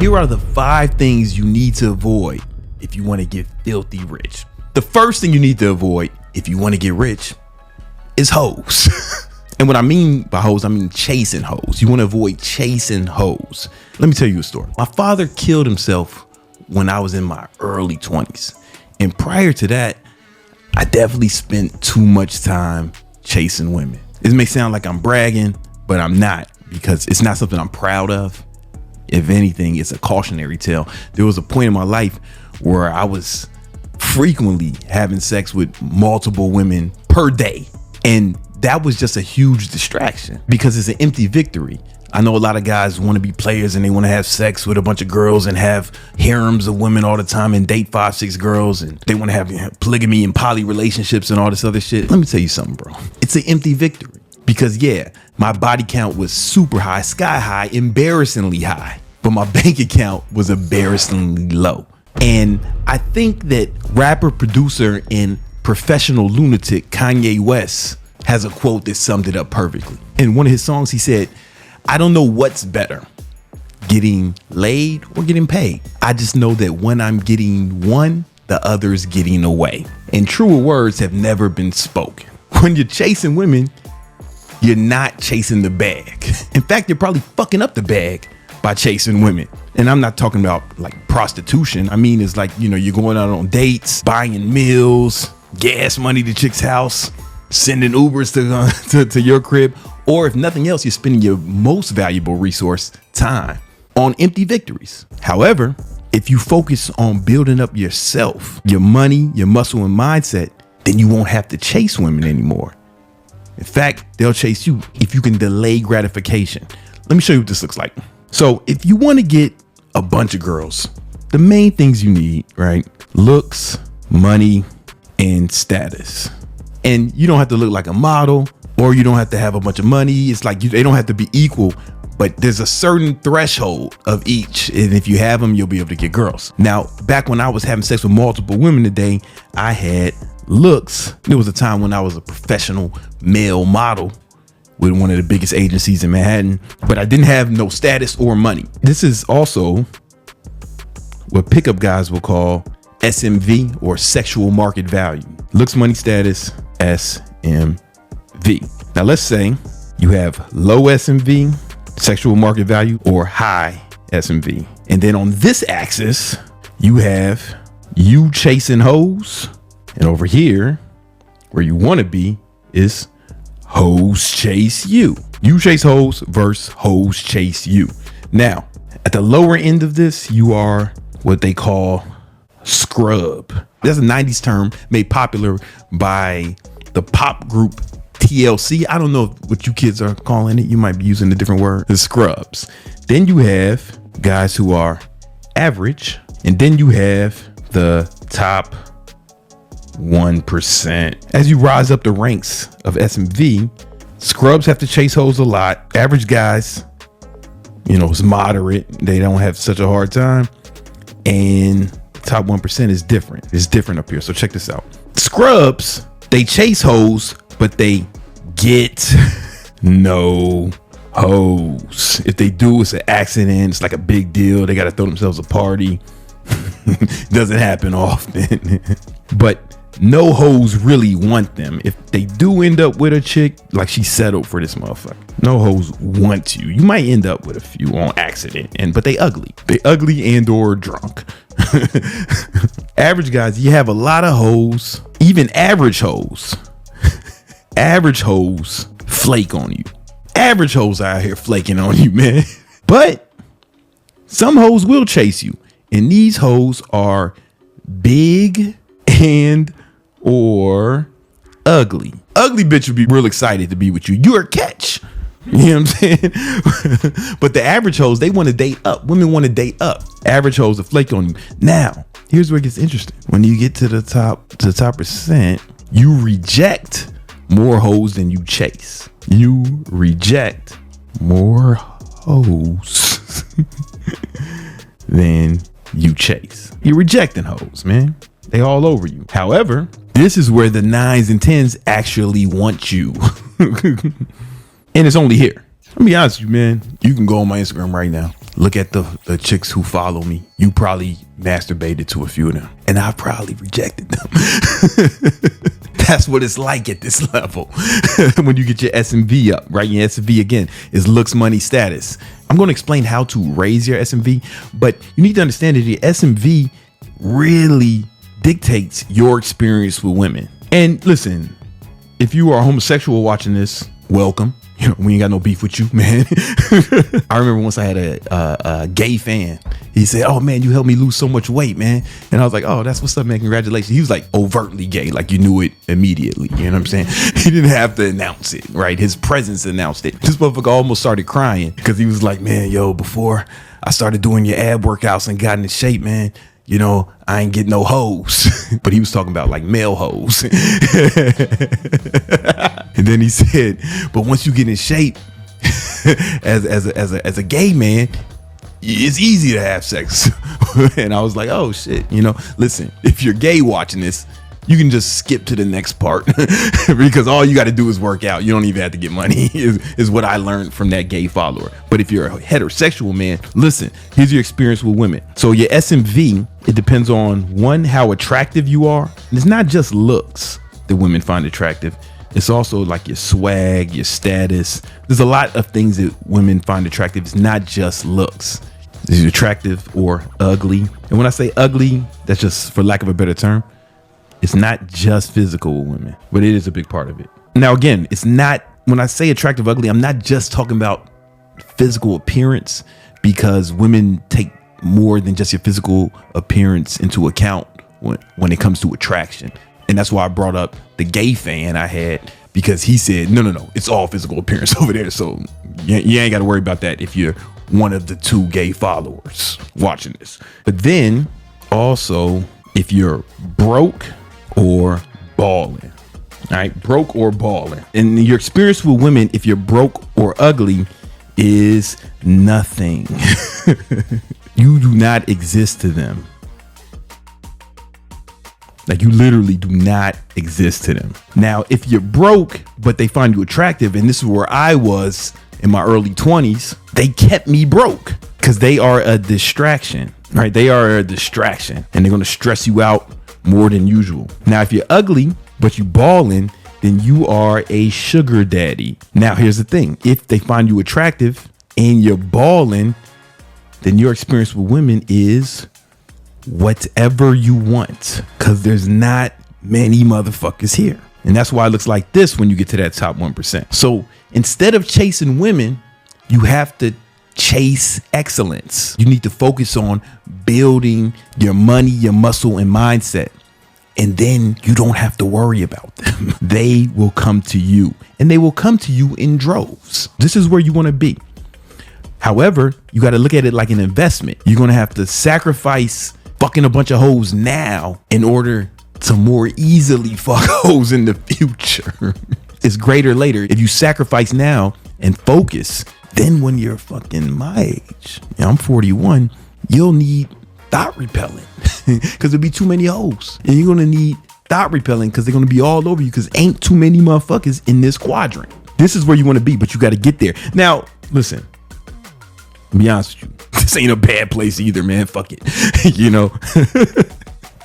Here are the 5 things you need to avoid if you want to get filthy rich. The first thing you need to avoid if you want to get rich is hoes. And what I mean by hoes, I mean chasing hoes. You want to avoid chasing hoes. Let me tell you a story. My father killed himself when I was in my early 20s. And prior to that, I definitely spent too much time chasing women. This may sound like I'm bragging, but I'm not, because it's not something I'm proud of. If anything, it's a cautionary tale. There was a point in my life where I was frequently having sex with multiple women per day. And that was just a huge distraction because it's an empty victory. I know a lot of guys want to be players and they want to have sex with a bunch of girls and have harems of women all the time and date 5, 6 girls. And they want to have polygamy and poly relationships and all this other shit. Let me tell you something, bro. It's an empty victory because, yeah, my body count was super high, sky high, embarrassingly high, but my bank account was embarrassingly low. And I think that rapper, producer, and professional lunatic Kanye West has a quote that summed it up perfectly. In one of his songs, he said, "I don't know what's better, getting laid or getting paid. I just know that when I'm getting one, the other's getting away." And truer words have never been spoken. When you're chasing women, you're not chasing the bag. In fact, you're probably fucking up the bag by chasing women. And I'm not talking about like prostitution. I mean, it's like, you're going out on dates, buying meals, gas money to chick's house, sending Ubers to your crib, or if nothing else, you're spending your most valuable resource, time, on empty victories. However, if you focus on building up yourself, your money, your muscle and mindset, then you won't have to chase women anymore. In fact, they'll chase you if you can delay gratification. Let me show you what this looks like. So if you want to get a bunch of girls, the main things you need, right? Looks, money, and status. And you don't have to look like a model, or you don't have to have a bunch of money. It's like they don't have to be equal, but there's a certain threshold of each. And if you have them, you'll be able to get girls. Now, back when I was having sex with multiple women a day, I had looks. There was a time when I was a professional male model with one of the biggest agencies in Manhattan, but I didn't have no status or money. This is also what pickup guys will call SMV, or sexual market value. Looks, money, status, SMV. Now let's say you have low SMV, sexual market value, or high SMV. And then on this axis, you have you chasing hoes. And over here, where you want to be, is hoes chase you. You chase hoes versus hoes chase you. Now, at the lower end of this, you are what they call scrub. That's a 90s term made popular by the pop group TLC. I don't know what you kids are calling it. You might be using a different word. The scrubs. Then you have guys who are average. And then you have the top 1%. As you rise up the ranks of SMV, scrubs have to chase hoes a lot. Average guys, it's moderate. They don't have such a hard time. And top 1% is different. It's different up here. So check this out. Scrubs, they chase hoes, but they get no hoes. If they do, it's an accident. It's like a big deal. They got to throw themselves a party. Doesn't happen often. But no hoes really want them. If they do end up with a chick, like she settled for this motherfucker. No hoes want you. You might end up with a few on accident, but they ugly. They ugly and or drunk. Average guys, you have a lot of hoes. Even average hoes. Average hoes flake on you. Average hoes out here flaking on you, man. But some hoes will chase you. And these hoes are big and or ugly. Ugly bitch would be real excited to be with you. You're a catch. You know what I'm saying? But the average hoes, they want to date up. Women want to date up. Average hoes will flake on you. Now, here's where it gets interesting. When you get to the top percent, you reject more hoes than you chase. You reject more hoes than you chase. You're rejecting hoes, man. They all over you. However, this is where the 9s and 10s actually want you. And it's only here. Let me be honest with you, man. You can go on my Instagram right now. look at the chicks who follow me. You probably masturbated to a few of them, and I probably rejected them. That's what it's like at this level. When you get your S&V up, right? Your S&V, again, is looks, money, status. I'm going to explain how to raise your S&V, but you need to understand that your S&V really dictates your experience with women. And listen, if you are homosexual watching this, welcome. You know, we ain't got no beef with you, man. I remember once I had a gay fan. He said, "Oh man, you helped me lose so much weight, man." And I was like, "Oh, that's what's up, man. Congratulations." He was like overtly gay, like you knew it immediately. You know what I'm saying? He didn't have to announce it, right? His presence announced it. This motherfucker almost started crying because he was like, "Man, yo, before I started doing your ab workouts and got into shape, man, you know, I ain't getting no hoes." But he was talking about like male hoes. And then he said, "But once you get in shape as a gay man, it's easy to have sex." And I was like, "Oh shit." You know, listen, if you're gay watching this, you can just skip to the next part because all you got to do is work out. You don't even have to get money is what I learned from that gay follower. But if you're a heterosexual man, listen, here's your experience with women. So your SMV, it depends on one, how attractive you are. And it's not just looks that women find attractive. It's also like your swag, your status. There's a lot of things that women find attractive. It's not just looks. Is it attractive or ugly? And when I say ugly, that's just for lack of a better term. It's not just physical with women, but it is a big part of it. Now, again, it's not, when I say attractive, ugly, I'm not just talking about physical appearance, because women take more than just your physical appearance into account when it comes to attraction. And that's why I brought up the gay fan I had, because he said, no, it's all physical appearance over there. So you ain't got to worry about that if you're one of the 2 gay followers watching this. But then also, if you're broke or balling, all right, broke or balling. And your experience with women, if you're broke or ugly, is nothing. You do not exist to them. Like, you literally do not exist to them. Now, if you're broke, but they find you attractive, and this is where I was in my early 20s, they kept me broke because they are a distraction, right? They are a distraction, and they're going to stress you out more than usual. Now, if you're ugly, but you balling, then you are a sugar daddy. Now, here's the thing. If they find you attractive and you're balling, then your experience with women is whatever you want, because there's not many motherfuckers here. And that's why it looks like this when you get to that top 1%. So instead of chasing women, you have to chase excellence. You need to focus on building your money, your muscle, and mindset. And then you don't have to worry about them. They will come to you, and they will come to you in droves. This is where you want to be. However, you got to look at it like an investment. You're going to have to sacrifice fucking a bunch of hoes now in order to more easily fuck hoes in the future. It's greater later. If you sacrifice now and focus, then when you're fucking my age, I'm 41, you'll need thought repellent because there'll be too many hoes, and you're going to need thought repellent because they're going to be all over you, because ain't too many motherfuckers in this quadrant. This is where you want to be, but you got to get there. Now, listen, to be honest with you, this ain't a bad place either, man. Fuck it. You know,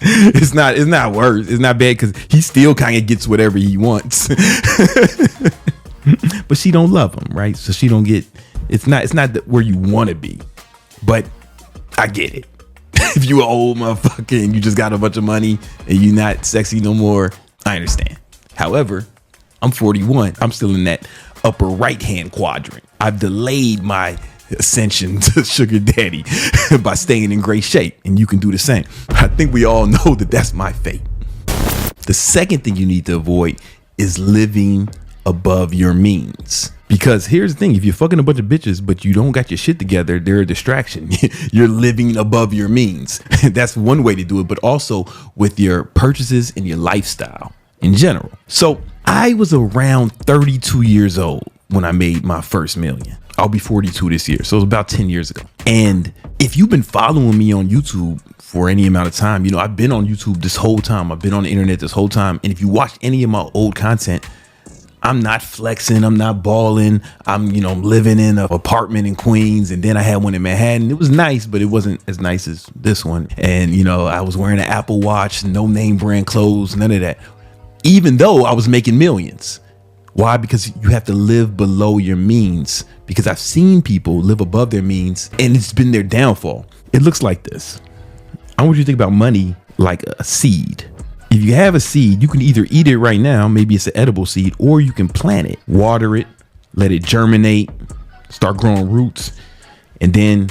it's not worse. It's not bad because he still kind of gets whatever he wants. But she don't love him, right? So she don't get, it's not where you want to be, but I get it. If you an old motherfucker and you just got a bunch of money and you not sexy no more, I understand. However, I'm 41. I'm still in that upper right-hand quadrant. I've delayed my ascension to sugar daddy by staying in great shape, and you can do the same. I think we all know that that's my fate. The second thing you need to avoid is living above your means. Because here's the thing, if you're fucking a bunch of bitches, but you don't got your shit together, they're a distraction. You're living above your means. That's one way to do it, but also with your purchases and your lifestyle in general. So I was around 32 years old when I made my first million. I'll be 42 this year. So it was about 10 years ago. And if you've been following me on YouTube for any amount of time, I've been on YouTube this whole time. I've been on the internet this whole time. And if you watch any of my old content, I'm not flexing. I'm not balling. I'm, living in an apartment in Queens. And then I had one in Manhattan. It was nice, but it wasn't as nice as this one. And, I was wearing an Apple Watch, no name brand clothes, none of that. Even though I was making millions. Why? Because you have to live below your means. Because I've seen people live above their means and it's been their downfall. It looks like this. I want you to think about money like a seed. If you have a seed, you can either eat it right now, maybe it's an edible seed, or you can plant it, water it, let it germinate, start growing roots. And then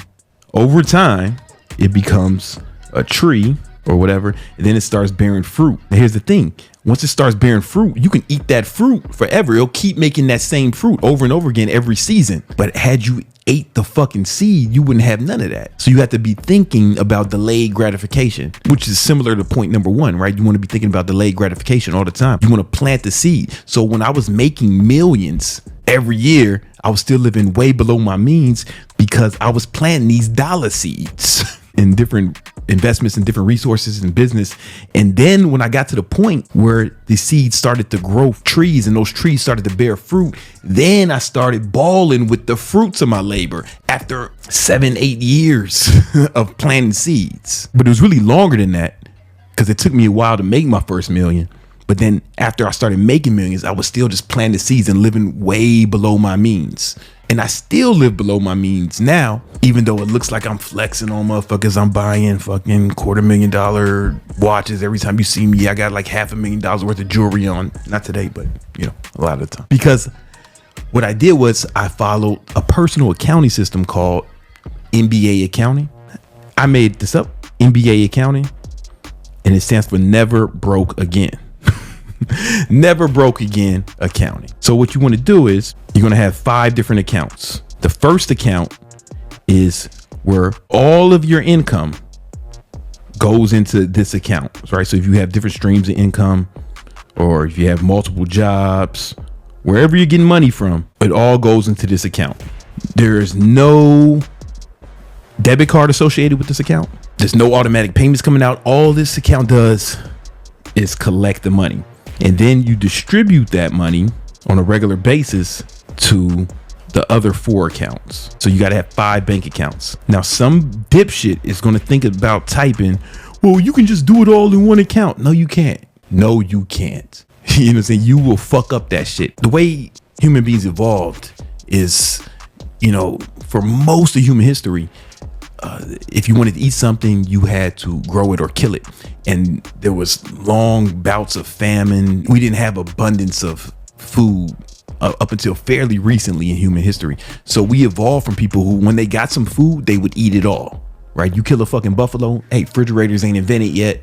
over time, it becomes a tree or whatever. And then it starts bearing fruit. And here's the thing. Once it starts bearing fruit, you can eat that fruit forever. It'll keep making that same fruit over and over again every season. But had you ate the fucking seed, you wouldn't have none of that. So you have to be thinking about delayed gratification, which is similar to point number one, right? You want to be thinking about delayed gratification all the time. You want to plant the seed. So when I was making millions every year, I was still living way below my means because I was planting these dollar seeds in different investments and different resources and business. And then when I got to the point where the seeds started to grow trees and those trees started to bear fruit, then I started balling with the fruits of my labor after 7-8 years of planting seeds. But it was really longer than that because it took me a while to make my first million. But then after I started making millions, I was still just planting seeds and living way below my means. And I still live below my means now, even though it looks like I'm flexing on motherfuckers. I'm buying fucking $250,000 watches. Every time you see me, I got like $500,000 worth of jewelry on. Not today, but a lot of the time. Because what I did was I followed a personal accounting system called N.B.A Accounting. I made this up, N.B.A Accounting, and it stands for Never Broke Again. Never broke again accounting. So what you want to do is you're going to have 5 different accounts. The first account is where all of your income goes into this account, right? So if you have different streams of income or if you have multiple jobs, wherever you're getting money from, it all goes into this account. There's no debit card associated with this account. There's no automatic payments coming out. All this account does is collect the money. And then you distribute that money on a regular basis to the other 4 accounts. So you got to have 5 bank accounts. Now, some dipshit is going to think about typing, well, you can just do it all in one account. No, you can't. No, you can't. You know what I'm saying? You will fuck up that shit. The way human beings evolved is, for most of human history, if you wanted to eat something, you had to grow it or kill it. And there was long bouts of famine. We didn't have abundance of food up until fairly recently in human history. So we evolved from people who, when they got some food, they would eat it all, right? You kill a fucking buffalo. Hey, refrigerators ain't invented yet.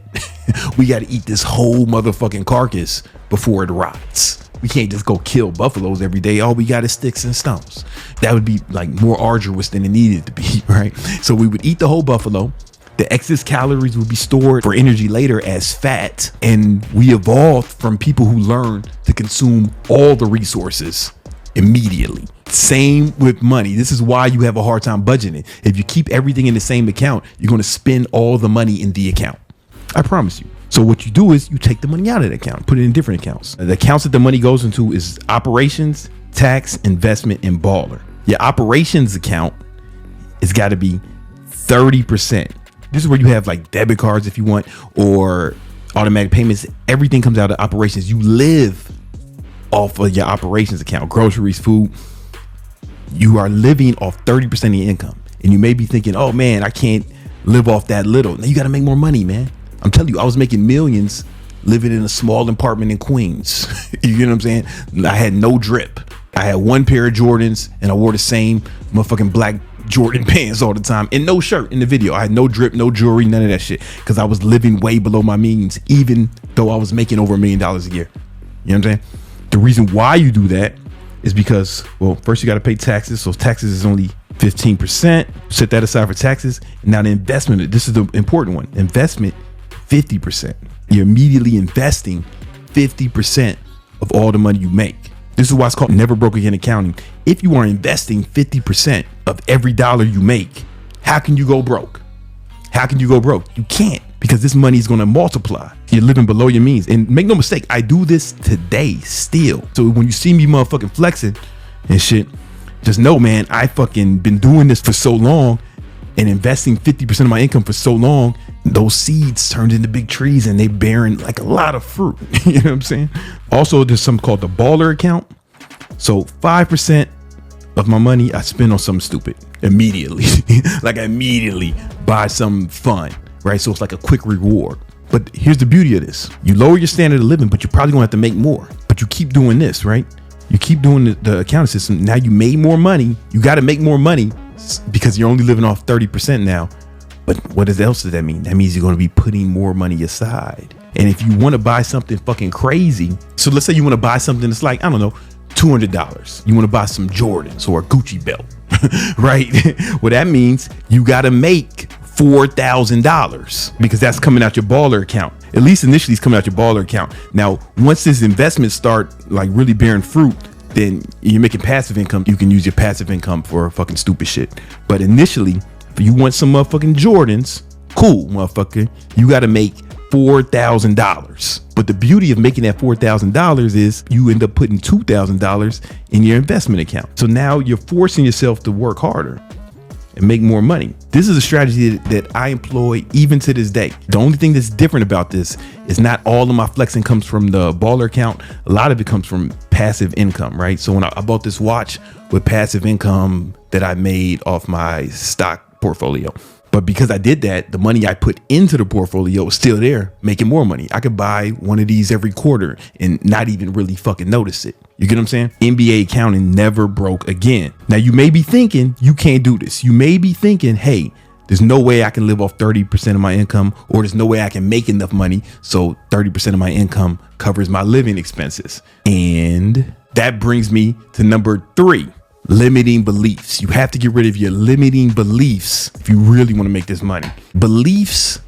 We got to eat this whole motherfucking carcass before it rots. We can't just go kill buffaloes every day. All we got is sticks and stumps. That would be like more arduous than it needed to be, right? So we would eat the whole buffalo. The excess calories would be stored for energy later as fat. And we evolved from people who learned to consume all the resources immediately. Same with money. This is why you have a hard time budgeting. If you keep everything in the same account, you're going to spend all the money in the account. I promise you. So what you do is you take the money out of the account, put it in different accounts. The accounts that the money goes into is operations, tax, investment, and baller. Your operations account has got to be 30%. This is where you have like debit cards if you want, or automatic payments. Everything comes out of operations. You live off of your operations account, groceries, food. You are living off 30% of your income. And you may be thinking, oh man, I can't live off that little. Now you got to make more money, man. I'm telling you, I was making millions living in a small apartment in Queens. You know what I'm saying? I had no drip. I had 1 pair of Jordans and I wore the same motherfucking black Jordan pants all the time and no shirt in the video. I had no drip, no jewelry, none of that shit because I was living way below my means, even though I was making over $1 million a year. You know what I'm saying? The reason why you do that is because, well, first you got to pay taxes. So taxes is only 15%. Set that aside for taxes. Now the investment, this is the important one. Investment, 50%. You're immediately investing 50% of all the money you make. This is why it's called never broke again accounting. If you are investing 50% of every dollar you make, how can you go broke? How can you go broke? You can't, because this money is going to multiply. You're living below your means. And make no mistake, I do this today still. So when you see me motherfucking flexing and shit, just know, man, I fucking been doing this for so long and investing 50% of my income for so long. Those seeds turned into big trees and they bearing like a lot of fruit. You know what I'm saying? Also, there's something called the baller account. So 5% of my money I spend on something stupid immediately. Like I immediately buy something fun, right? So it's like a quick reward. But here's the beauty of this. You lower your standard of living, but you're probably gonna have to make more. But you keep doing this, right? You keep doing the accounting system. Now you made more money. You got to make more money because you're only living off 30% now. But what else does that mean? That means you're going to be putting more money aside. And if you want to buy something fucking crazy, so let's say you want to buy something that's like, I don't know, $200. You want to buy some Jordans or a Gucci belt, right? Well, that means you got to make $4,000 because that's coming out your baller account. At least initially it's coming out your baller account. Now, once this investment start like really bearing fruit, then you're making passive income. You can use your passive income for fucking stupid shit. But initially, if you want some motherfucking Jordans, cool, motherfucker, you got to make $4,000. But the beauty of making that $4,000 is you end up putting $2,000 in your investment account. So now you're forcing yourself to work harder and make more money. This is a strategy that I employ even to this day. The only thing that's different about this is not all of my flexing comes from the baller account. A lot of it comes from passive income, right? So when I bought this watch with passive income that I made off my stock portfolio. But because I did that, the money I put into the portfolio is still there, making more money. I could buy one of these every quarter and not even really fucking notice it. You get what I'm saying? N.B.A Accounting never broke again. Now you may be thinking you can't do this. You may be thinking, hey, there's no way I can live off 30% of my income, or there's no way I can make enough money so 30% of my income covers my living expenses. And that brings me to number 3. Limiting beliefs. You have to get rid of your limiting beliefs if you really want to make this money. Beliefs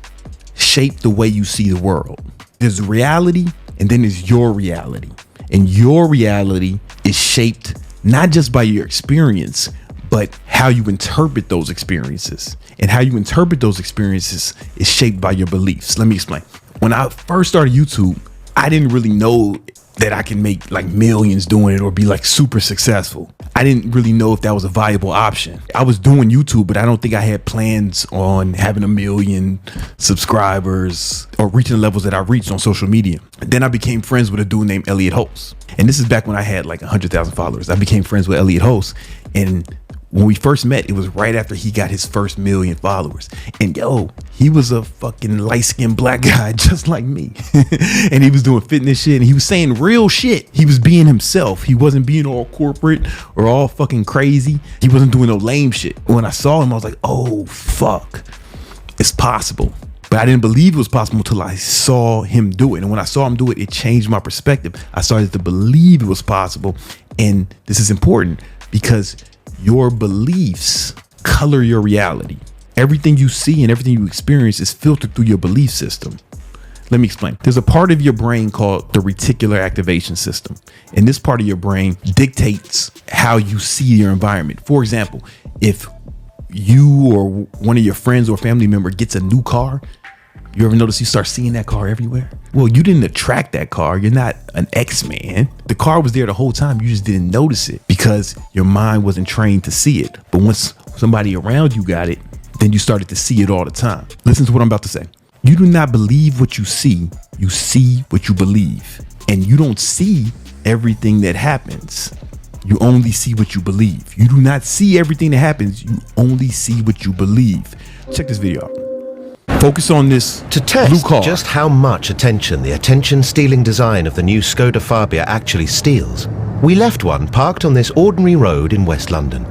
shape the way you see the world. There's reality and then there's your reality. And your reality is shaped not just by your experience, but how you interpret those experiences. And how you interpret those experiences is shaped by your beliefs. Let me explain. When I first started YouTube, I didn't really know that I can make like millions doing it or be like super successful. I didn't really know if that was a viable option. I was doing YouTube, but I don't think I had plans on having 1 million subscribers or reaching the levels that I reached on social media. Then I became friends with a dude named Elliot Hulse. And this is back when I had like 100,000 followers. I became friends with Elliot Hulse. And when we first met, it was right after he got his first 1 million followers. And yo, he was a fucking light-skinned black guy just like me. And he was doing fitness shit and he was saying real shit. He was being himself. He wasn't being all corporate or all fucking crazy. He wasn't doing no lame shit. When I saw him, I was like, oh, fuck, it's possible. But I didn't believe it was possible until I saw him do it. And when I saw him do it, it changed my perspective. I started to believe it was possible. And this is important because your beliefs color your reality. Everything you see and everything you experience is filtered through your belief system. Let me explain. There's a part of your brain called the reticular activation system. And this part of your brain dictates how you see your environment. For example, if you or one of your friends or family member gets a new car, you ever notice you start seeing that car everywhere? Well, you didn't attract that car. You're not an X-Man. The car was there the whole time. You just didn't notice it because your mind wasn't trained to see it. But once somebody around you got it, then you started to see it all the time. Listen to what I'm about to say. You do not believe what you see what you believe. And you don't see everything that happens. You only see what you believe. You do not see everything that happens. You only see what you believe. Check this video out. Focus on this to test blue car. Just how much attention the attention-stealing design of the new Skoda Fabia actually steals. We left one parked on this ordinary road in West London.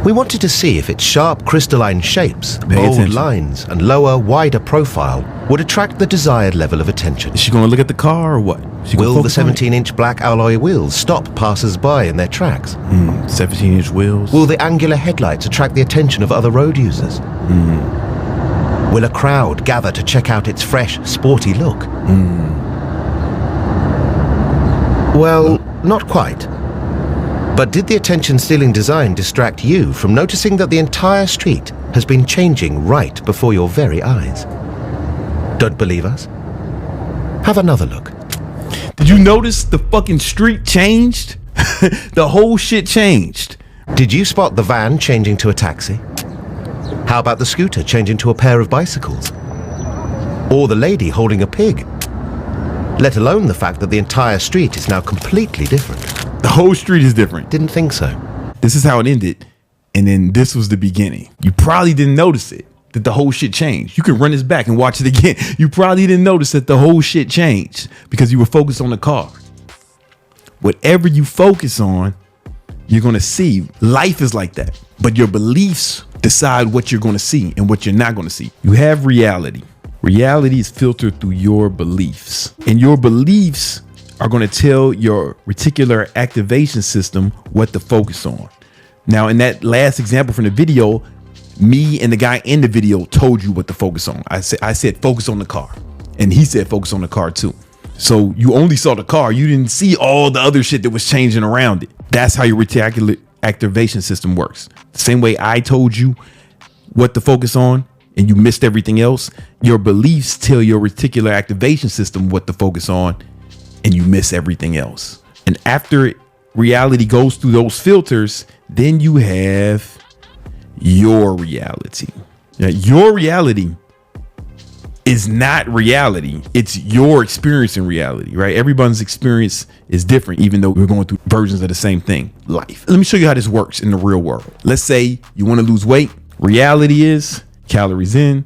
We wanted to see if its sharp crystalline shapes, bold lines and lower, wider profile would attract the desired level of attention. Is she going to look at the car or what? Will the 17-inch black alloy wheels stop passers-by in their tracks? 17-inch wheels. Will the angular headlights attract the attention of other road users? Will a crowd gather to check out its fresh, sporty look? Well, not quite. But did the attention-stealing design distract you from noticing that the entire street has been changing right before your very eyes? Don't believe us? Have another look. Did you notice the fucking street changed? The whole shit changed. Did you spot the van changing to a taxi? How about the scooter changing to a pair of bicycles? Or the lady holding a pig? Let alone the fact that the entire street is now completely different. The whole street is different. Didn't think so. This is how it ended. And then this was the beginning. You probably didn't notice it, that the whole shit changed. You can run this back and watch it again. You probably didn't notice that the whole shit changed because you were focused on the car. Whatever you focus on, you're going to see. Life is like that. But your beliefs decide what you're going to see and what you're not going to see. You have reality. Reality is filtered through your beliefs. And your beliefs are going to tell your reticular activation system what to focus on. Now, in that last example from the video, me and the guy in the video told you what to focus on. I said focus on the car. And he said focus on the car too. So you only saw the car. You didn't see all the other shit that was changing around it. That's how your reticular activation system works. The same way I told you what to focus on and you missed everything else, your beliefs tell your reticular activation system what to focus on and you miss everything else. And after reality goes through those filters, then you have your reality. Now, your reality is not reality. It's your experience in reality, right? Everyone's experience is different, even though we're going through versions of the same thing, life. Let me show you how this works in the real world. Let's say you want to lose weight. Reality is calories in,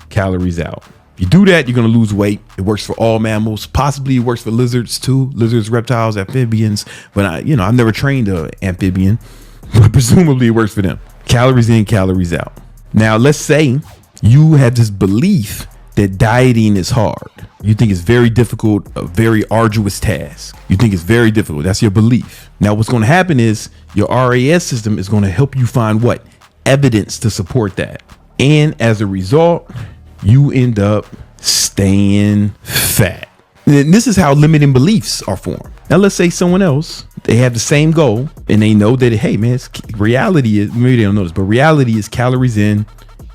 calories out. If you do that, you're going to lose weight. It works for all mammals. Possibly it works for lizards too. Lizards, reptiles, amphibians. But I've never trained an amphibian, but presumably it works for them. Calories in, calories out. Now, let's say you have this belief that dieting is hard. You think it's very difficult, a very arduous task. You think it's very difficult. That's your belief. Now, what's going to happen is your RAS system is going to help you find what? Evidence to support that. And as a result, you end up staying fat. And this is how limiting beliefs are formed. Now, let's say someone else, they have the same goal and they know that, hey, man, reality is, maybe they don't know this, but reality is calories in,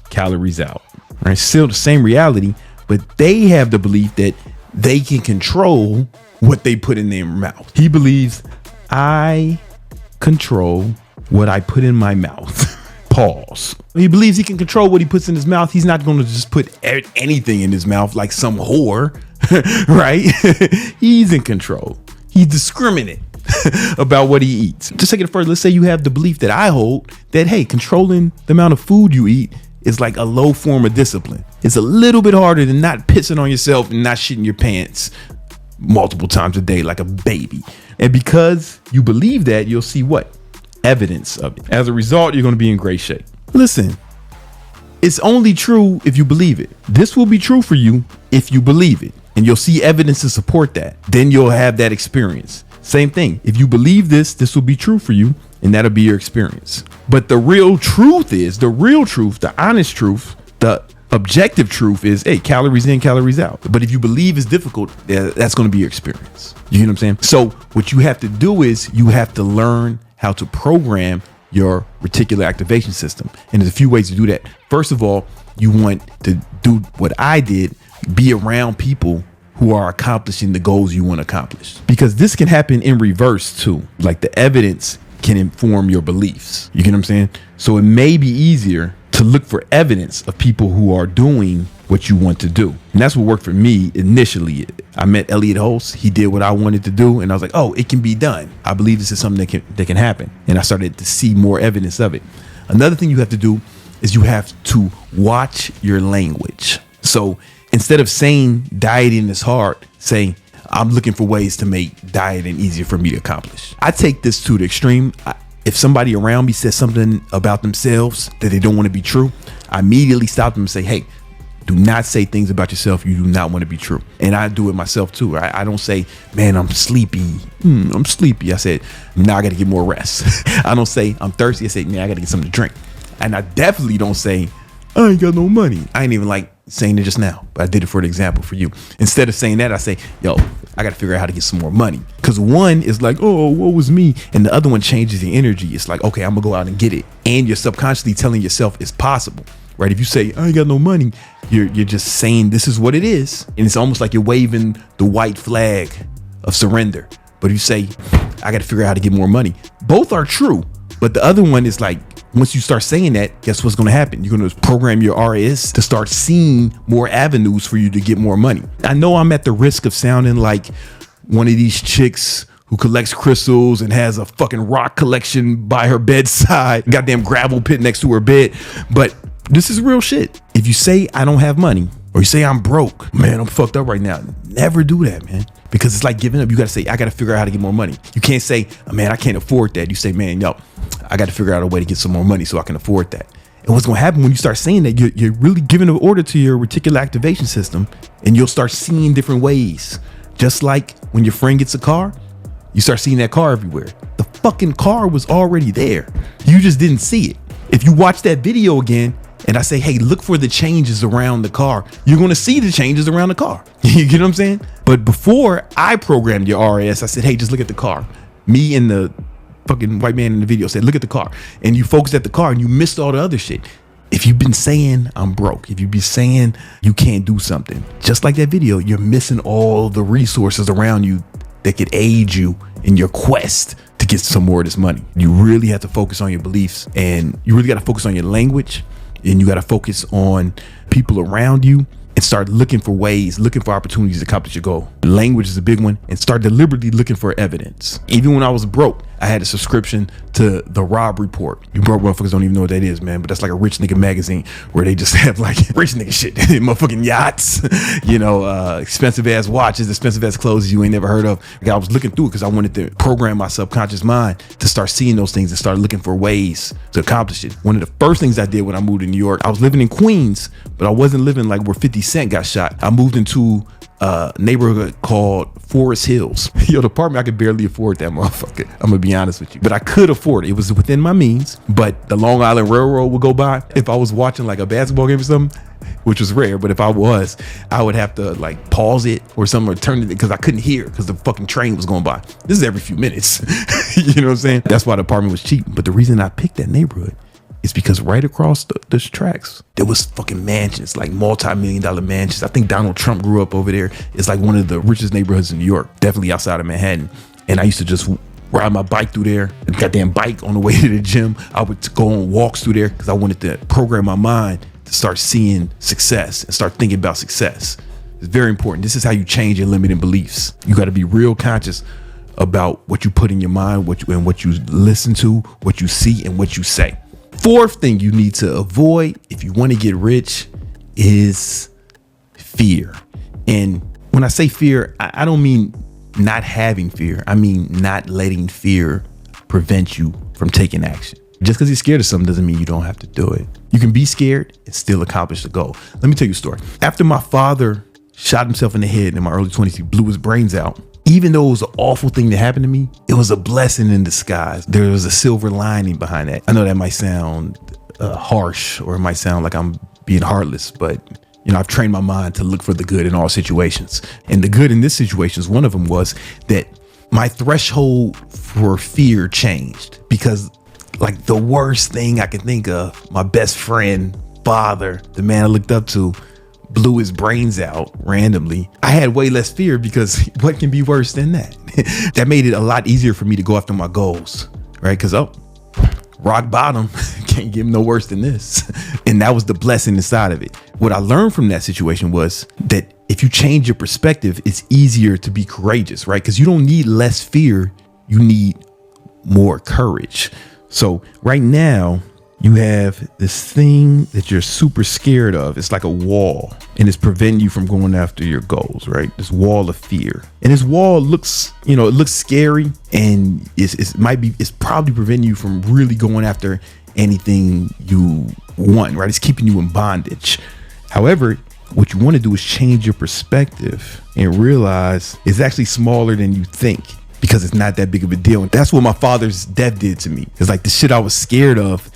calories out. Right? Still the same reality, but they have the belief that they can control what they put in their mouth. He believes I control what I put in my mouth. Pause. He believes he can control what he puts in his mouth. He's not going to just put anything in his mouth like some whore, right? He's in control. He's discriminate about what he eats. Just take it further. Let's say you have the belief that I hold that, hey, controlling the amount of food you eat is like a low form of discipline. It's a little bit harder than not pissing on yourself and not shitting your pants multiple times a day like a baby. And because you believe that, you'll see what? Evidence of it. As a result, you're going to be in great shape. Listen, it's only true if you believe it. This will be true for you if you believe it. And you'll see evidence to support that. Then you'll have that experience. Same thing. If you believe this will be true for you. And that'll be your experience. But the real truth is, the honest truth, the objective truth is, hey, calories in, calories out. But if you believe it's difficult, that's going to be your experience. You know what I'm saying? So what you have to do is you have to learn how to program your reticular activation system. And there's a few ways to do that. First of all, you want to do what I did, be around people who are accomplishing the goals you want to accomplish. Because this can happen in reverse too. Like the evidence can inform your beliefs. You get what I'm saying? So it may be easier to look for evidence of people who are doing what you want to do. And that's what worked for me initially. I met Elliot Hulse. He did what I wanted to do. And I was like, oh, it can be done. I believe this is something that can happen. And I started to see more evidence of it. Another thing you have to do is you have to watch your language. So instead of saying dieting is hard, say, I'm looking for ways to make dieting easier for me to accomplish. I take this to the extreme. If somebody around me says something about themselves that they don't want to be true, I immediately stop them and say, hey, do not say things about yourself you do not want to be true. And I do it myself too. I don't say, man, I'm sleepy. I'm sleepy. I said, now I got to get more rest. I don't say I'm thirsty. I say, man, I got to get something to drink. And I definitely don't say, I ain't got no money. I ain't even like saying it just now, but I did it for an example for you. Instead of saying that, I say, yo, I got to figure out how to get some more money. Because one is like, oh, what was me? And the other one changes the energy. It's like, okay, I'm gonna go out and get it. And you're subconsciously telling yourself it's possible. right? If you say, I ain't got no money, you're just saying this is what it is. And it's almost like you're waving the white flag of surrender. But if you say, I got to figure out how to get more money, both are true. But the other one is like, once you start saying that, guess what's going to happen? You're going to program your RAS to start seeing more avenues for you to get more money. I know I'm at the risk of sounding like one of these chicks who collects crystals and has a fucking rock collection by her bedside, goddamn gravel pit next to her bed. But this is real shit. If you say I don't have money, or you say I'm broke, man, I'm fucked up right now, never do that, man. Because it's like giving up. You got to say, I got to figure out how to get more money. You can't say, oh, man, I can't afford that. You say, man, yo, I got to figure out a way to get some more money so I can afford that. And what's going to happen when you start saying that, you're really giving an order to your reticular activation system, and you'll start seeing different ways. Just like when your friend gets a car, you start seeing that car everywhere. The fucking car was already there. You just didn't see it. If you watch that video again, and I say, hey, look for the changes around the car, you're going to see the changes around the car. You get what I'm saying? But before I programmed your RAS, I said, hey, just look at the car. Me and the fucking white man in the video said, look at the car. And you focused at the car and you missed all the other shit. If you've been saying I'm broke, if you be saying you can't do something, just like that video, you're missing all the resources around you that could aid you in your quest to get some more of this money. You really have to focus on your beliefs, and you really got to focus on your language, and you got to focus on people around you, and start looking for ways, looking for opportunities to accomplish your goal. Language is a big one, and start deliberately looking for evidence. Even when I was broke, I had a subscription to the Rob Report. You broke motherfuckers don't even know what that is, man, but that's like a rich nigga magazine where they just have like rich nigga shit, motherfucking yachts, expensive ass watches, expensive ass clothes you ain't never heard of. Like, I was looking through it because I wanted to program my subconscious mind to start seeing those things and start looking for ways to accomplish it. One of the first things I did when I moved to New York, I was living in Queens, but I wasn't living like where 50 Cent got shot. I moved into a neighborhood called Forest Hills. Yo, the apartment, I could barely afford that motherfucker. I'm gonna be honest with you, but I could afford it. It was within my means, but the Long Island Railroad would go by. If I was watching like a basketball game or something, which was rare, but if I was, I would have to like pause it or something, or turn it because I couldn't hear because the fucking train was going by. This is every few minutes. You know what I'm saying? That's why the apartment was cheap. But the reason I picked that neighborhood is because right across the tracks, there was fucking mansions, like multi-million-dollar mansions. I think Donald Trump grew up over there. It's like one of the richest neighborhoods in New York, definitely outside of Manhattan. And I used to just ride my bike through there, a goddamn bike on the way to the gym. I would go on walks through there because I wanted to program my mind to start seeing success and start thinking about success. It's very important. This is how you change your limiting beliefs. You got to be real conscious about what you put in your mind, what you listen to, what you see, and what you say. Fourth thing you need to avoid if you want to get rich is fear. And when I say fear, I don't mean not having fear. I mean not letting fear prevent you from taking action. Just because you're scared of something doesn't mean you don't have to do it. You can be scared and still accomplish the goal. Let me tell you a story. After my father shot himself in the head in my early 20s, he blew his brains out. Even though it was an awful thing that happened to me, it was a blessing in disguise. There was a silver lining behind that. I know that might sound harsh, or it might sound like I'm being heartless, but I've trained my mind to look for the good in all situations. And the good in this situation, one of them was that my threshold for fear changed, because like the worst thing I can think of, my best friend, father, the man I looked up to, blew his brains out randomly. I had way less fear, because what can be worse than that? That made it a lot easier for me to go after my goals, right? Because rock bottom, can't get no worse than this. And that was the blessing inside of it. What I learned from that situation was that if you change your perspective, it's easier to be courageous, right? Because you don't need less fear, you need more courage. So right now, you have this thing that you're super scared of. It's like a wall, and it's preventing you from going after your goals, right? This wall of fear. And this wall looks, it looks scary, and it's probably preventing you from really going after anything you want, right? It's keeping you in bondage. However, what you want to do is change your perspective and realize it's actually smaller than you think, because it's not that big of a deal. And that's what my father's death did to me. It's like the shit I was scared of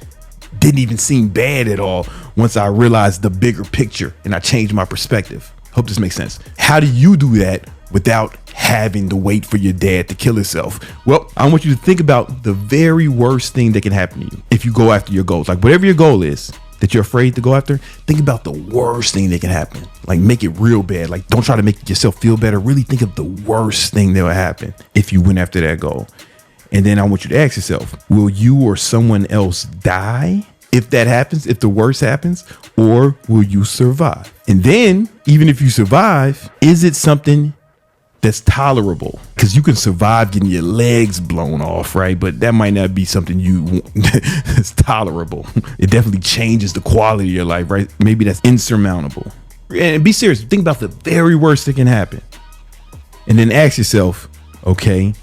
didn't even seem bad at all once I realized the bigger picture and I changed my perspective. Hope this makes sense. How do you do that without having to wait for your dad to kill himself? Well, I want you to think about the very worst thing that can happen to you if you go after your goals. Like whatever your goal is, that you're afraid to go after, think about the worst thing that can happen. Like, make it real bad. Like, don't try to make yourself feel better. Really think of the worst thing that will happen if you went after that goal. And then I want you to ask yourself, will you or someone else die if that happens, if the worst happens, or will you survive? And then, even if you survive, is it something that's tolerable? Because you can survive getting your legs blown off, right? But that might not be something you want that's tolerable. It definitely changes the quality of your life, right? Maybe that's insurmountable. And be serious. Think about the very worst that can happen. And then ask yourself, okay,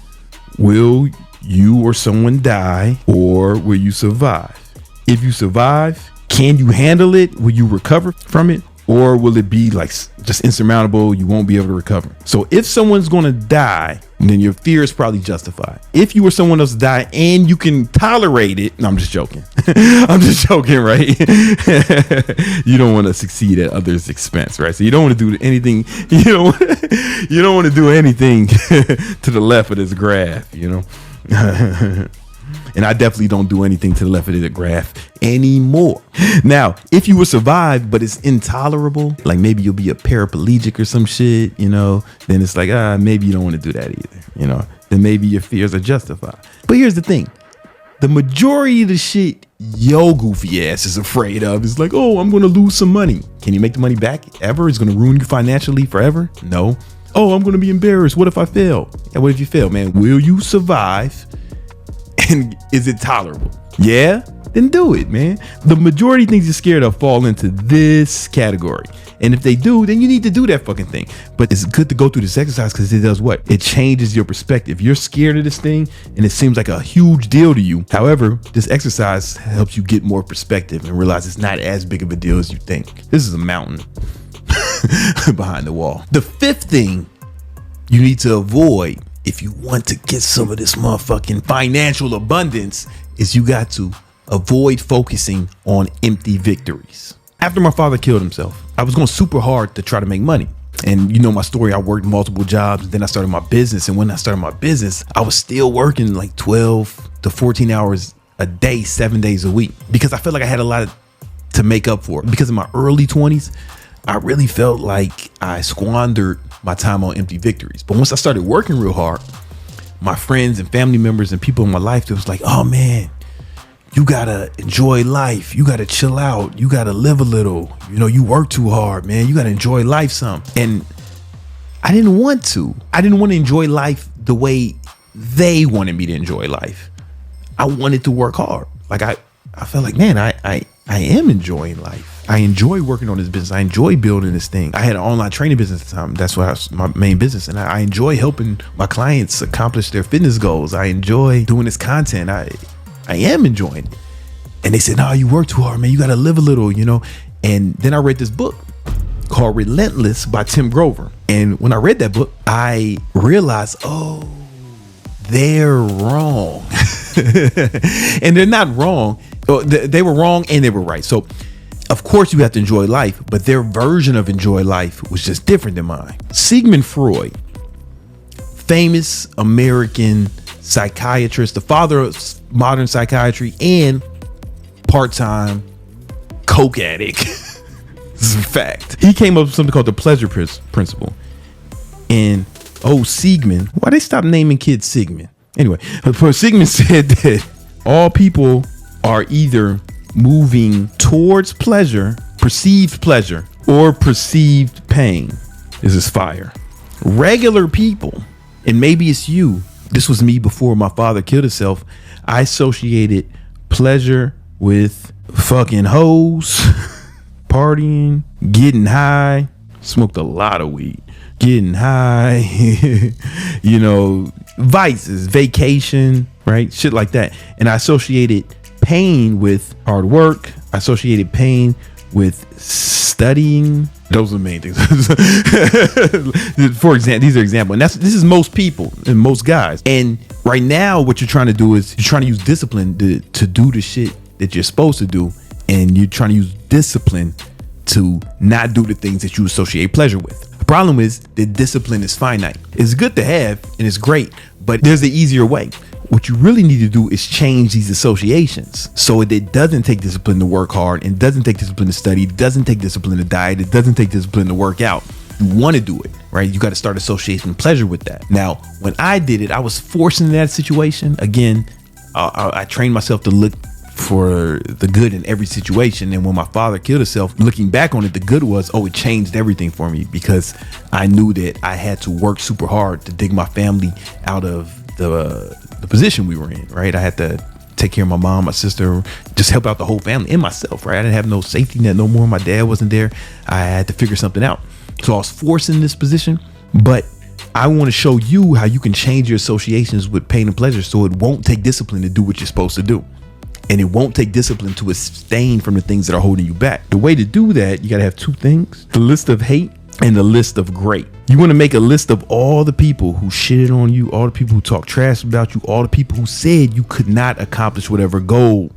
will you or someone die, or will you survive? If you survive, can you handle it? Will you recover from it? Or will it be like just insurmountable? You won't be able to recover. So if someone's going to die, then your fear is probably justified. If you or someone else die and you can tolerate it, no, I'm just joking. I'm just joking, right? You don't want to succeed at others' expense, right? So you don't want to do anything. You don't want to do anything to the left of this graph, you know. And I definitely don't do anything to the left of the graph anymore. Now, if you will survive, but it's intolerable, like maybe you'll be a paraplegic or some shit, you know, then it's like, maybe you don't want to do that either, you know, then maybe your fears are justified. But here's the thing. The majority of the shit yo goofy ass is afraid of is like, oh, I'm going to lose some money. Can you make the money back ever? It's going to ruin you financially forever? No. Oh, I'm going to be embarrassed. What if I fail? And what if you fail, man? Will you survive? And is it tolerable? Yeah, then do it, man. The majority of things you're scared of fall into this category. And if they do, then you need to do that fucking thing. But it's good to go through this exercise because it does what? It changes your perspective. You're scared of this thing and it seems like a huge deal to you. However, this exercise helps you get more perspective and realize it's not as big of a deal as you think. This is a mountain behind the wall. The fifth thing you need to avoid if you want to get some of this motherfucking financial abundance is you got to avoid focusing on empty victories. After my father killed himself, I was going super hard to try to make money. And you know my story, I worked multiple jobs. Then I started my business. And when I started my business, I was still working like 12 to 14 hours a day, 7 days a week, because I felt like I had a lot to make up for. Because in my early 20s, I really felt like I squandered my time on empty victories. But once I started working real hard, my friends and family members and people in my life, it was like, oh man, you gotta enjoy life. You gotta chill out. You gotta live a little. You know, you work too hard, man. You gotta enjoy life some. And I didn't want to. I didn't want to enjoy life the way they wanted me to enjoy life. I wanted to work hard. Like I felt like, man, I am enjoying life. I enjoy working on this business. I enjoy building this thing. I had an online training business at the time. That's what was my main business. And I enjoy helping my clients accomplish their fitness goals. I enjoy doing this content. I am enjoying it. And they said, no, you work too hard, man. You got to live a little, you know. And then I read this book called Relentless by Tim Grover. And when I read that book, I realized, oh, they're wrong. And they're not wrong. They were wrong and they were right. So of course you have to enjoy life, but their version of enjoy life was just different than mine. Sigmund Freud, famous American psychiatrist, the father of modern psychiatry and part-time coke addict. This is a fact. He came up with something called the pleasure principle. And Sigmund, why they stop naming kids Sigmund? Anyway, Sigmund said that all people are either moving towards pleasure, perceived pleasure, or perceived pain. This is fire. Regular people, and maybe it's you. This was me before my father killed himself. I associated pleasure with fucking hoes, partying, getting high, smoked a lot of weed, getting high, you know, vices, vacation, right? Shit like that. And I associated pain with hard work. I associated pain with studying. Those are the main things. For example, these are examples. And this is most people and most guys. And right now, what you're trying to do is you're trying to use discipline to do the shit that you're supposed to do. And you're trying to use discipline to not do the things that you associate pleasure with. The problem is that discipline is finite. It's good to have and it's great, but there's the easier way. What you really need to do is change these associations so it doesn't take discipline to work hard, and doesn't take discipline to study, it doesn't take discipline to diet, it doesn't take discipline to work out. You want to do it, right? You got to start associating pleasure with that. Now, when I did it, I was forced into that situation. Again, I trained myself to look for the good in every situation. And when my father killed himself, looking back on it, the good was, it changed everything for me, because I knew that I had to work super hard to dig my family out of the position we were in, right? I had to take care of my mom, my sister, just help out the whole family and myself, right? I didn't have no safety net no more. My dad wasn't there. I had to figure something out. So I was forced in this position, but I want to show you how you can change your associations with pain and pleasure so it won't take discipline to do what you're supposed to do. And it won't take discipline to abstain from the things that are holding you back. The way to do that, you got to have two things: the list of hate and the list of great. You want to make a list of all the people who shitted on you, all the people who talked trash about you, all the people who said you could not accomplish whatever goal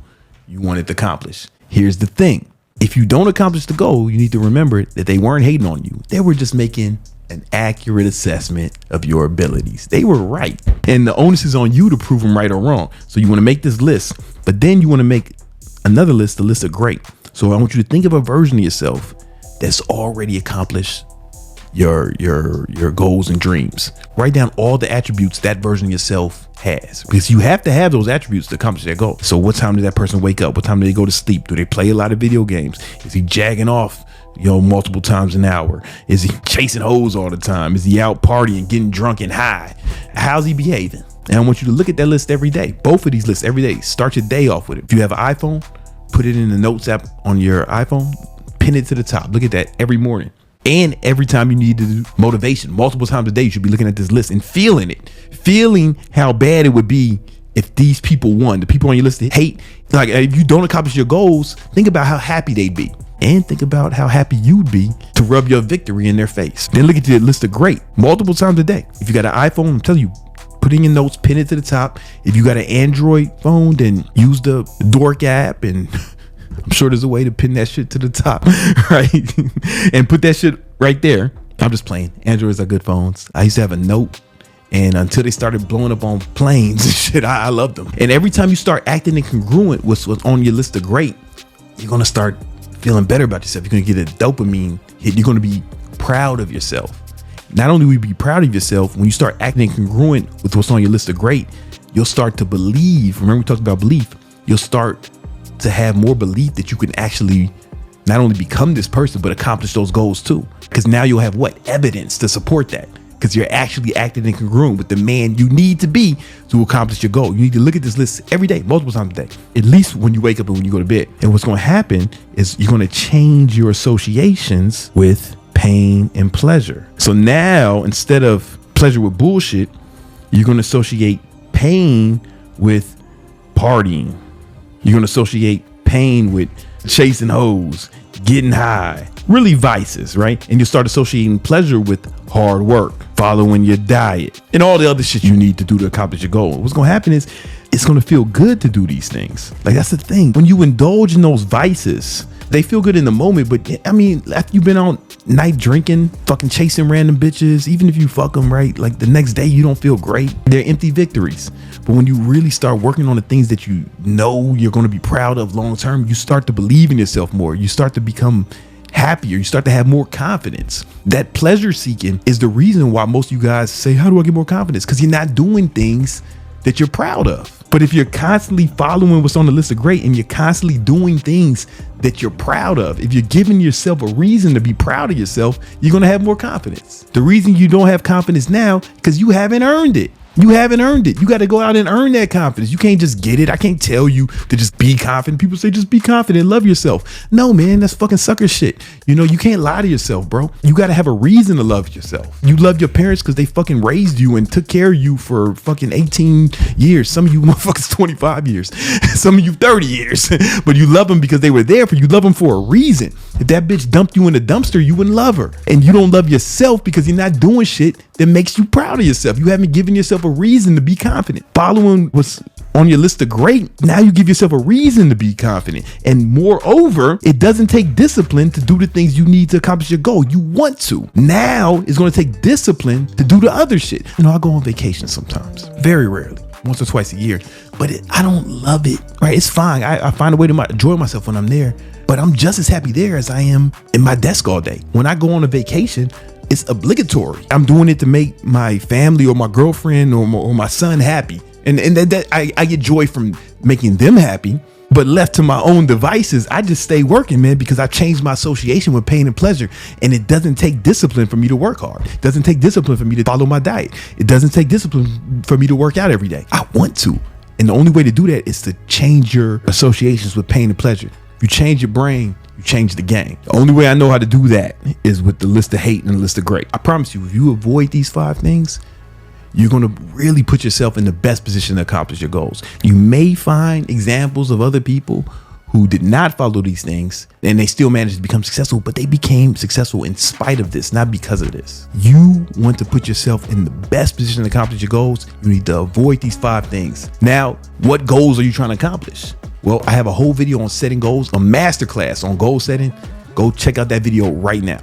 you wanted to accomplish. Here's the thing. If you don't accomplish the goal, you need to remember that they weren't hating on you. They were just making an accurate assessment of your abilities. They were right. And the onus is on you to prove them right or wrong. So you want to make this list, but then you want to make another list, the list of great. So I want you to think of a version of yourself that's already accomplished your goals and dreams. Write down all the attributes that version of yourself has, because you have to have those attributes to accomplish that goal. So what time did that person wake up? What time do they go to sleep? Do they play a lot of video games? Is he jagging off multiple times an hour? Is he chasing hoes all the time? Is he out partying, getting drunk and high? How's he behaving? And I want you to look at that list every day. Both of these lists every day. Start your day off with it. If you have an iPhone, put it in the notes app on your iPhone, pin it to the top. Look at that every morning. And every time you need to do motivation, multiple times a day, you should be looking at this list and feeling it, feeling how bad it would be if these people won. The people on your list that hate, like if you don't accomplish your goals, think about how happy they'd be, and think about how happy you'd be to rub your victory in their face. Then look at your list of great multiple times a day. If you got an iPhone, I'm telling you, put in your notes, pin it to the top. If you got an Android phone, then use the Dork app, and I'm sure there's a way to pin that shit to the top, right? And put that shit right there. I'm just playing. Androids are good phones. I used to have a Note, and until they started blowing up on planes and shit, I loved them. And every time you start acting incongruent with what's on your list of great, you're going to start feeling better about yourself. You're going to get a dopamine hit. You're going to be proud of yourself. Not only will you be proud of yourself, when you start acting incongruent with what's on your list of great, you'll start to believe. Remember we talked about belief. You'll start to have more belief that you can actually not only become this person, but accomplish those goals too. Because now you'll have evidence to support that, because you're actually acting incongruent with the man you need to be to accomplish your goal. You need to look at this list every day, multiple times a day, at least when you wake up and when you go to bed. And what's going to happen is you're going to change your associations with pain and pleasure. So now, instead of pleasure with bullshit, you're going to associate pain with partying. You're going to associate pain with chasing hoes, getting high, really vices, right? And you start associating pleasure with hard work, following your diet, and all the other shit you need to do to accomplish your goal. What's going to happen is it's going to feel good to do these things. Like, that's the thing. When you indulge in those vices, they feel good in the moment, but I mean, after you've been on night drinking, fucking chasing random bitches, even if you fuck them right, like the next day you don't feel great. They're empty victories. But when you really start working on the things that you know you're going to be proud of long term, you start to believe in yourself more. You start to become happier. You start to have more confidence. That pleasure seeking is the reason why most of you guys say, how do I get more confidence? Because you're not doing things that you're proud of. But if you're constantly following what's on the list of great, and you're constantly doing things that you're proud of, if you're giving yourself a reason to be proud of yourself, you're going to have more confidence. The reason you don't have confidence now, because you haven't earned it. You haven't earned it. You got to go out and earn that confidence. You can't just get it. I can't tell you to just be confident. People say just be confident, love yourself. No, man, that's fucking sucker shit. You can't lie to yourself, bro. You got to have a reason to love yourself. You love your parents because they fucking raised you and took care of you for fucking 18 years. Some of you motherfuckers 25 years. Some of you 30 years. But you love them because they were there for you. You love them for a reason. If that bitch dumped you in the dumpster, you wouldn't love her. And you don't love yourself because you're not doing shit that makes you proud of yourself. You haven't given yourself a reason to be confident. Following what's on your list of great, now you give yourself a reason to be confident. And moreover, it doesn't take discipline to do the things you need to accomplish your goal. You want to. Now it's going to take discipline to do the other shit. I go on vacation sometimes, very rarely. once or twice a year, but I don't love it, right? It's fine. I find a way to enjoy myself when I'm there, but I'm just as happy there as I am in my desk all day. When I go on a vacation, it's obligatory. I'm doing it to make my family or my girlfriend or my son happy. And that I get joy from making them happy. But left to my own devices, I just stay working, man, because I've changed my association with pain and pleasure. And it doesn't take discipline for me to work hard. It doesn't take discipline for me to follow my diet. It doesn't take discipline for me to work out every day. I want to. And the only way to do that is to change your associations with pain and pleasure. You change your brain, you change the game. The only way I know how to do that is with the list of hate and the list of great. I promise you, if you avoid these 5 things, you're going to really put yourself in the best position to accomplish your goals. You may find examples of other people who did not follow these things and they still managed to become successful, but they became successful in spite of this, not because of this. You want to put yourself in the best position to accomplish your goals. You need to avoid these 5 things. Now, what goals are you trying to accomplish? Well, I have a whole video on setting goals, a masterclass on goal setting. Go check out that video right now.